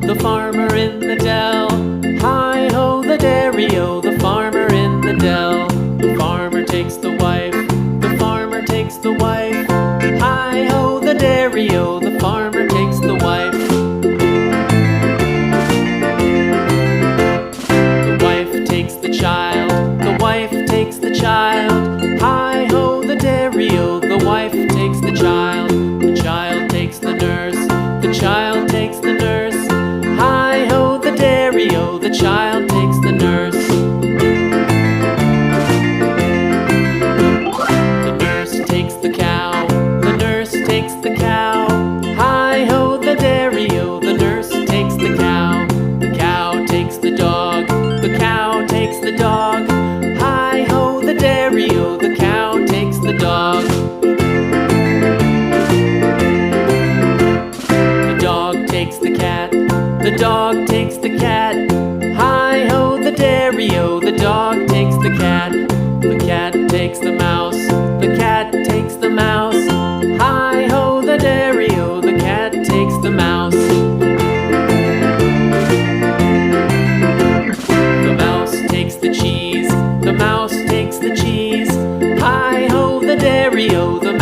The farmer in the dell. Hi-ho, the dairy-o, the farmer in the dell. The farmer takes the wife, the farmer takes the wife. Hi-ho, the dairy-o, the farmer takes the wife. The wife takes the child, the wife takes the child. Hi-ho, the dairy-o, the wife takes the child. The child takes the nurse, the child takes the nurse. Hi-ho, the dairy-o, the child takes the nurse. The nurse takes the cow, the nurse takes the cow. Hi-ho, the dairy-o, the nurse takes the cow. The cow takes the dog, the cow takes the dog. Hi-ho, the dairy-o, the cow takes the dog. The dog takes the cat, the dog takes the cat. Hi-ho, the dairy-o, the dog takes the cat. The cat takes the mouse, the cat takes the mouse. Hi-ho, the dairy-o, the cat takes the mouse. The mouse takes the cheese, the mouse takes the cheese. Hi-ho, the dairy-o, the